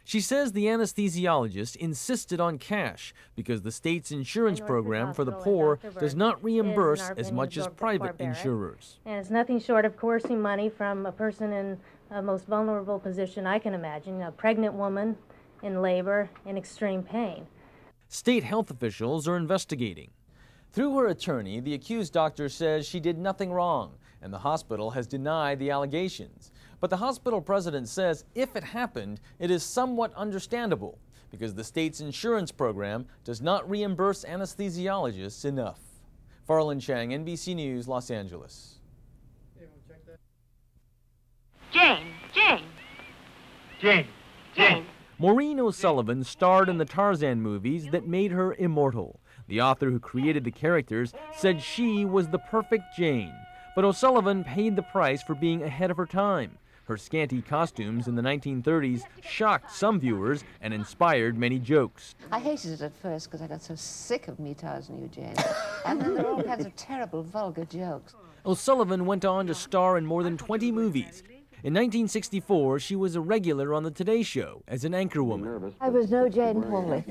S2: She says the anesthesiologist insisted on cash because the state's insurance program for the poor does not reimburse as much as private insurers.
S26: And it's nothing short of coercing money from a person in a most vulnerable position I can imagine, a pregnant woman in labor in extreme pain.
S2: State health officials are investigating. Through her attorney, the accused doctor says she did nothing wrong, and the hospital has denied the allegations. But the hospital president says if it happened, it is somewhat understandable because the state's insurance program does not reimburse anesthesiologists enough. Farland Chang, NBC News, Los Angeles.
S28: Jane.
S2: Maureen O'Sullivan starred in the Tarzan movies that made her immortal. The author who created the characters said she was the perfect Jane. But O'Sullivan paid the price for being ahead of her time. Her scanty costumes in the 1930s shocked some viewers and inspired many jokes.
S7: I hated it at first because I got so sick of Meatars and Eugene. And then there were all kinds of terrible, vulgar jokes.
S2: O'Sullivan went on to star in more than 20 movies. In 1964, she was a regular on the Today Show as an anchorwoman.
S7: I was no Jane Pauley.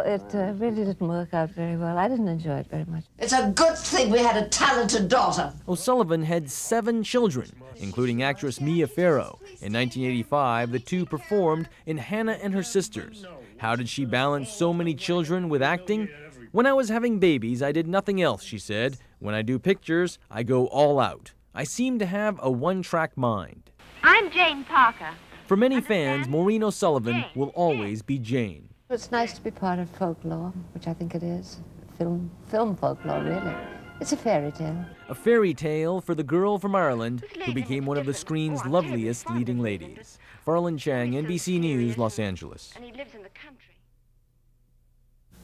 S7: It really didn't work out very well. I didn't enjoy it very much.
S9: It's a good thing we had a talented daughter.
S2: O'Sullivan had 7 children, including actress Mia Farrow. In 1985, the two performed in Hannah and Her Sisters. How did she balance so many children with acting? When I was having babies, I did nothing else, she said. When I do pictures, I go all out. I seem to have a one-track mind.
S11: I'm Jane Parker.
S2: For many fans, Maureen O'Sullivan will always be Jane.
S7: It's nice to be part of folklore, which I think it is. Film folklore, really. It's a fairy tale.
S2: A fairy tale for the girl from Ireland who became one of the screen's loveliest leading ladies. Farland Chang, NBC News, Los Angeles.
S11: And he lives in the country.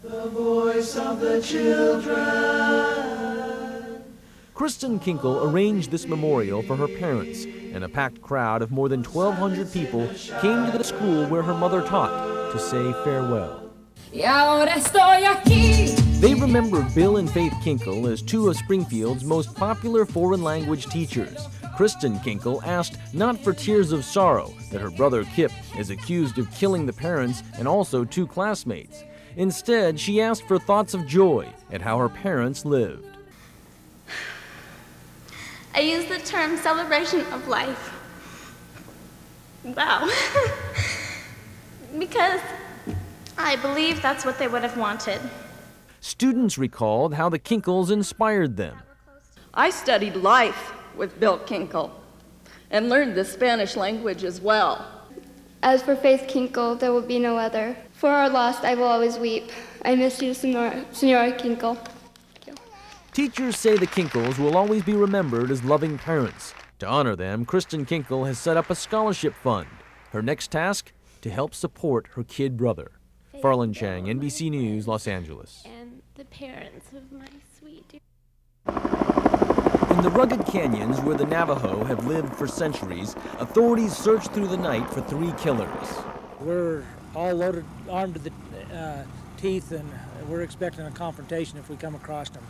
S12: The voice of the children.
S2: Kristen Kinkle arranged this memorial for her parents, and a packed crowd of more than 1,200 people came to the school where her mother taught to say farewell. They remember Bill and Faith Kinkle as two of Springfield's most popular foreign language teachers. Kristen Kinkle asked not for tears of sorrow that her brother Kip is accused of killing the parents and also 2 classmates. Instead, she asked for thoughts of joy at how her parents lived.
S13: I use the term celebration of life. Wow. Because I believe that's what they would have wanted.
S2: Students recalled how the Kinkles inspired them.
S14: I studied life with Bill Kinkle and learned the Spanish language as well.
S15: As for Faith Kinkle, there will be no other. For our loss, I will always weep. I miss you, Senora Kinkle.
S2: Teachers say the Kinkles will always be remembered as loving parents. To honor them, Kristen Kinkle has set up a scholarship fund. Her next task, to help support her kid brother. Farland Chang, NBC News, Los Angeles.
S13: And the parents of my sweet dear.
S2: In the rugged canyons where the Navajo have lived for centuries, authorities searched through the night for 3 killers.
S16: We're all loaded, armed to the teeth, and we're expecting a confrontation if we come across them.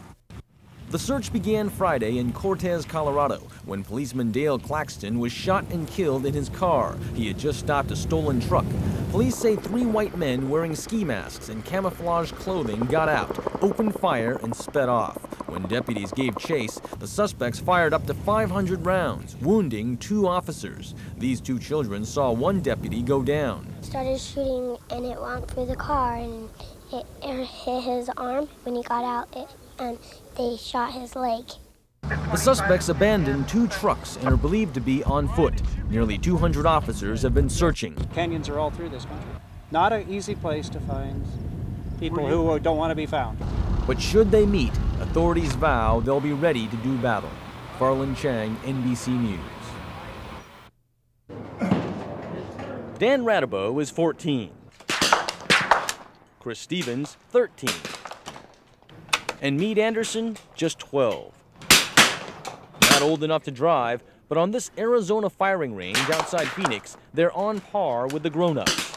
S2: The search began Friday in Cortez, Colorado, when policeman Dale Claxton was shot and killed in his car. He had just stopped a stolen truck. Police say 3 white men wearing ski masks and camouflage clothing got out, opened fire, and sped off. When deputies gave chase, the suspects fired up to 500 rounds, wounding 2 officers. These 2 children saw one deputy go down.
S19: Started shooting and it went through the car and it hit his arm. When he got out, and they shot his leg.
S2: The suspects abandoned 2 trucks and are believed to be on foot. Nearly 200 officers have been searching.
S28: Canyons are all through this country. Not an easy place to find people who don't want to be found.
S2: But should they meet, authorities vow they'll be ready to do battle. Farland Chang, NBC News. Dan Radabow is 14. Chris Stevens, 13. And Meade Anderson, just 12. Not old enough to drive, but on this Arizona firing range outside Phoenix, they're on par with the grown-ups.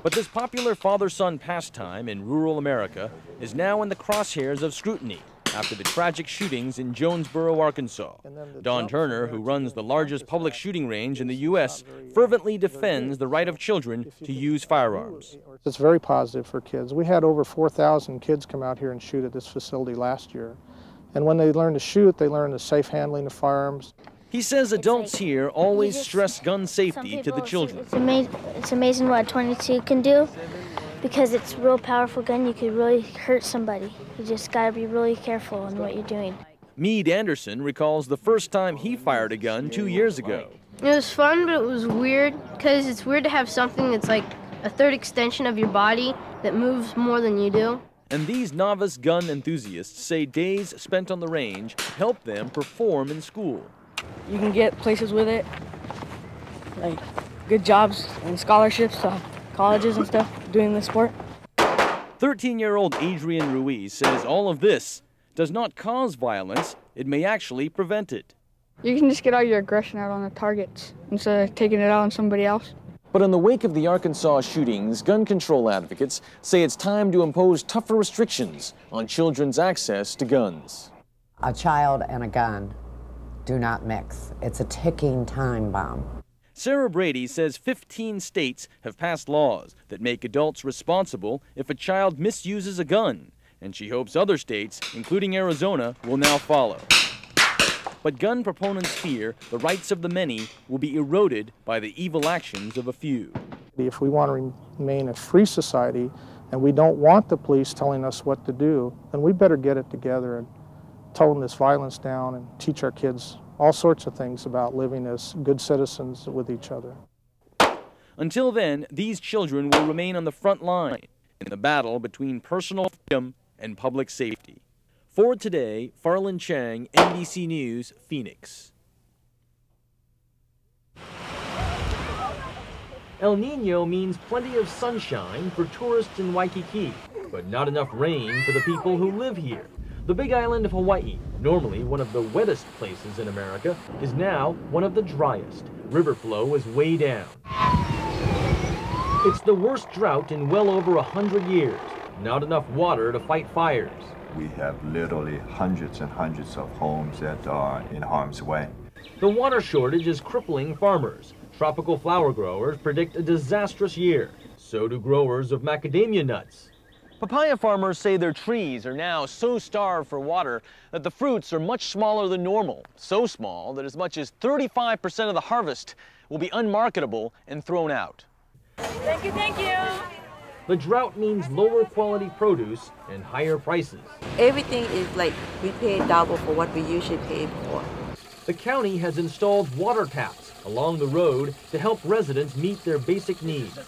S2: But this popular father-son pastime in rural America is now in the crosshairs of scrutiny after the tragic shootings in Jonesboro, Arkansas. Don Turner, who runs the largest public shooting range in the U.S., fervently defends the right of children to use firearms.
S4: It's very positive for kids. We had over 4,000 kids come out here and shoot at this facility last year. And when they learn to shoot, they learn the safe handling of firearms.
S2: He says adults here always stress gun safety to the children.
S19: It's amazing what a .22 can do. Because it's a real powerful gun, you could really hurt somebody. You just gotta be really careful in what you're doing.
S2: Meade Anderson recalls the first time he fired a gun 2 years ago.
S30: It was fun, but it was weird, because it's weird to have something that's like a third extension of your body that moves more than you do.
S2: And these novice gun enthusiasts say days spent on the range help them perform in school.
S30: You can get places with it, like good jobs and scholarships to colleges and stuff doing this sport.
S2: 13-year-old Adrian Ruiz says all of this does not cause violence, it may actually prevent it.
S3: You can just get all your aggression out on the targets instead of taking it out on somebody else.
S2: But in the wake of the Arkansas shootings, gun control advocates say it's time to impose tougher restrictions on children's access to guns.
S5: A child and a gun do not mix. It's a ticking time bomb.
S2: Sarah Brady says 15 states have passed laws that make adults responsible if a child misuses a gun, and she hopes other states, including Arizona, will now follow. But gun proponents fear the rights of the many will be eroded by the evil actions of a few.
S4: If we want to remain a free society and we don't want the police telling us what to do, then we better get it together and tone this violence down and teach our kids all sorts of things about living as good citizens with each other.
S2: Until then, these children will remain on the front line in the battle between personal freedom and public safety. For today, Farland Chang, NBC News, Phoenix. El Nino means plenty of sunshine for tourists in Waikiki, but not enough rain for the people who live here. The Big Island of Hawaii, normally one of the wettest places in America, is now one of the driest. River flow is way down. It's the worst drought in well over 100 years. Not enough water to fight fires.
S1: We have literally hundreds and hundreds of homes that are in harm's way.
S2: The water shortage is crippling farmers. Tropical flower growers predict a disastrous year. So do growers of macadamia nuts. Papaya farmers say their trees are now so starved for water that the fruits are much smaller than normal. So small that as much as 35% of the harvest will be unmarketable and thrown out.
S17: Thank you, thank you.
S2: The drought means lower quality produce and higher prices.
S18: Everything is like we pay double for what we usually pay for.
S2: The county has installed water taps along the road to help residents meet their basic needs.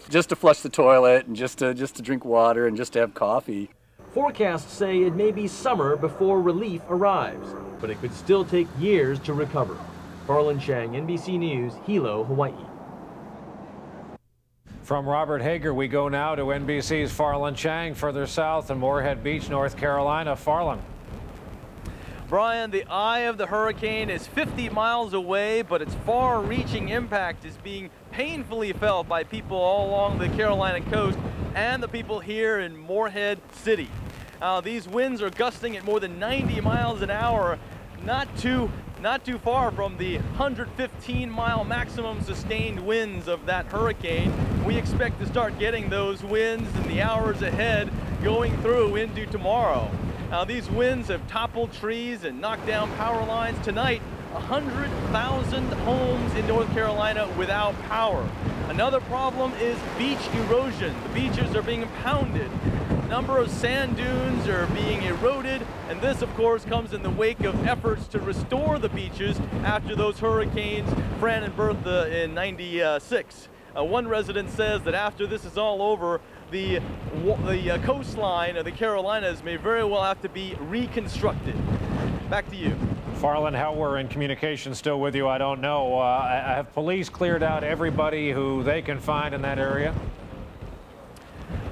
S6: Just to flush the toilet and just to drink water and just to have coffee.
S2: Forecasts say it may be summer before relief arrives, but it could still take years to recover. Farland Chang, NBC News, Hilo, Hawaii.
S20: From Robert Hager, we go now to NBC's Farland Chang, further south in Morehead Beach, North Carolina. Farland.
S2: Brian, the eye of the hurricane is 50 miles away, but its far-reaching impact is being painfully felt by people all along the Carolina coast and the people here in Morehead City. These winds are gusting at more than 90 miles an hour, not too far from the 115-mile maximum sustained winds of that hurricane. We expect to start getting those winds in the hours ahead going through into tomorrow. These winds have toppled trees and knocked down power lines. Tonight, 100,000 homes in North Carolina without power. Another problem is beach erosion. The beaches are being pounded. A number of sand dunes are being eroded, and this, of course, comes in the wake of efforts to restore the beaches after those hurricanes, Fran and Bertha, in '96. One resident says that after this is all over, the coastline of the Carolinas may very well have to be reconstructed. Back to you.
S20: Farland, how we're in communication still with you, I don't know. Have police cleared out everybody who they can find in that area?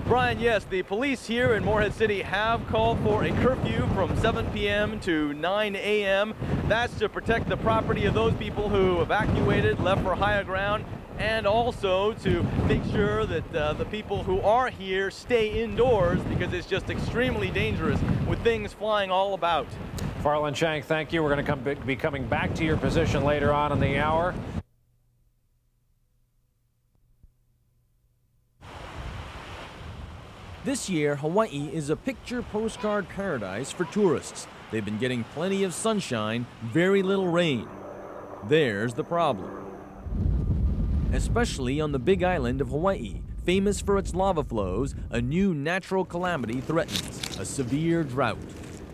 S2: Brian, yes, the police here in Morehead City have called for a curfew from 7 p.m. to 9 a.m. That's to protect the property of those people who evacuated, left for higher ground, and also to make sure that the people who are here stay indoors because it's just extremely dangerous with things flying all about.
S20: Farland Chang, thank you. We're going to be coming back to your position later on in the hour.
S2: This year, Hawaii is a picture postcard paradise for tourists. They've been getting plenty of sunshine, very little rain. There's the problem. Especially on the Big Island of Hawaii, famous for its lava flows, a new natural calamity threatens, a severe drought.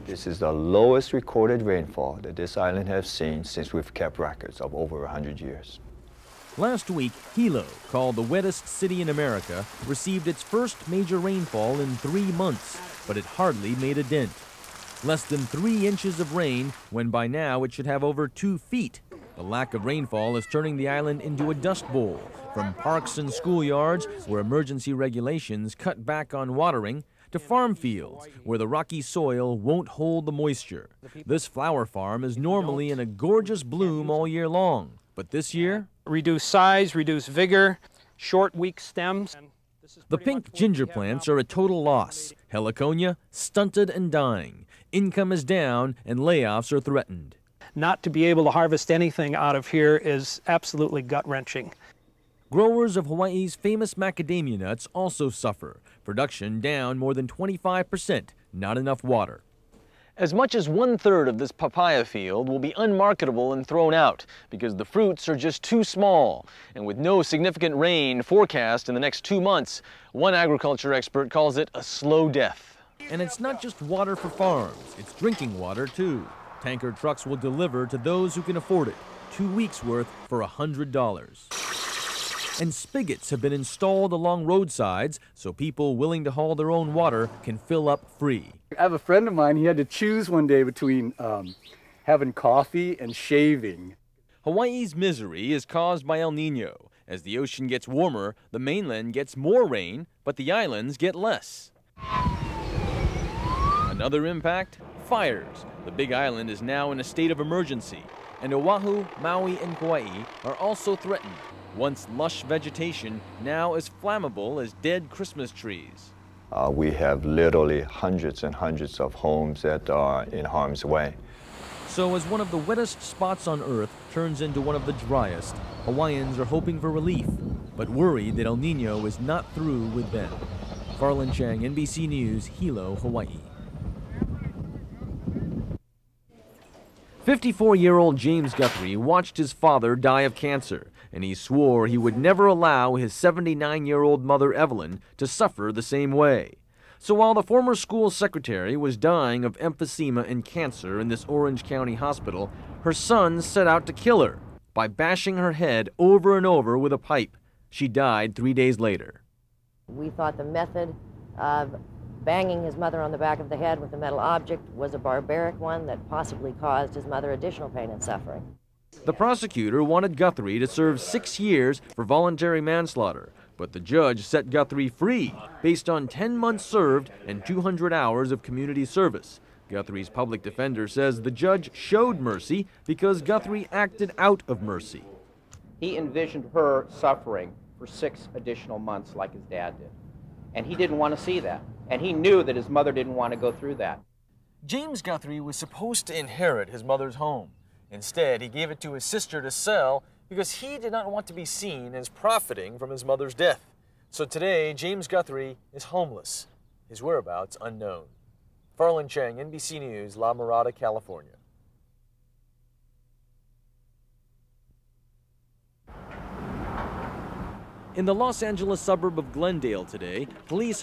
S1: This is the lowest recorded rainfall that this island has seen since we've kept records of over 100 years.
S2: Last week, Hilo, called the wettest city in America, received its first major rainfall in 3 months, but it hardly made a dent. Less than 3 inches of rain, when by now it should have over 2 feet. The lack of rainfall is turning the island into a dust bowl, from parks and schoolyards, where emergency regulations cut back on watering, to farm fields where the rocky soil won't hold the moisture. This flower farm is normally in a gorgeous bloom all year long, but this year,
S28: Reduce size, reduce vigor, short, weak stems.
S2: the pink ginger plants are a total loss. Heliconia stunted and dying. Income is down and layoffs are threatened.
S28: Not to be able to harvest anything out of here is absolutely gut-wrenching.
S2: Growers of Hawaii's famous macadamia nuts also suffer. Production down more than 25%, not enough water.
S8: As much as 1/3 of this papaya field will be unmarketable and thrown out because the fruits are just too small. And with no significant rain forecast in the next 2 months, one agriculture expert calls it a slow death.
S2: And it's not just water for farms, it's drinking water too. Tanker trucks will deliver to those who can afford it, 2 weeks worth for $100. And spigots have been installed along roadsides so people willing to haul their own water can fill up free.
S6: I have a friend of mine, he had to choose one day between having coffee and shaving.
S2: Hawaii's misery is caused by El Nino. As the ocean gets warmer, the mainland gets more rain, but the islands get less. Another impact? Fires. The Big Island is now in a state of emergency, and Oahu, Maui, and Kauai are also threatened. Once lush vegetation, now as flammable as dead Christmas trees.
S1: We have literally hundreds and hundreds of homes that are in harm's way.
S2: So as one of the wettest spots on Earth turns into one of the driest, Hawaiians are hoping for relief, but worried that El Nino is not through with them. Farland Chang, NBC News, Hilo, Hawaii. 54-year-old James Guthrie watched his father die of cancer, and he swore he would never allow his 79-year-old mother Evelyn to suffer the same way. So while the former school secretary was dying of emphysema and cancer in this Orange County hospital, her son set out to kill her by bashing her head over and over with a pipe. She died 3 days later.
S10: We thought the method of banging his mother on the back of the head with a metal object was a barbaric one that possibly caused his mother additional pain and suffering.
S2: The prosecutor wanted Guthrie to serve 6 years for voluntary manslaughter, but the judge set Guthrie free based on 10 months served and 200 hours of community service. Guthrie's public defender says the judge showed mercy because Guthrie acted out of mercy.
S21: He envisioned her suffering for 6 additional months like his dad did. And he didn't want to see that. And he knew that his mother didn't want to go through that.
S8: James Guthrie was supposed to inherit his mother's home. Instead, he gave it to his sister to sell because he did not want to be seen as profiting from his mother's death. So today, James Guthrie is homeless, his whereabouts unknown. Farland Chang, NBC News, La Mirada, California. In the Los Angeles suburb of Glendale today, police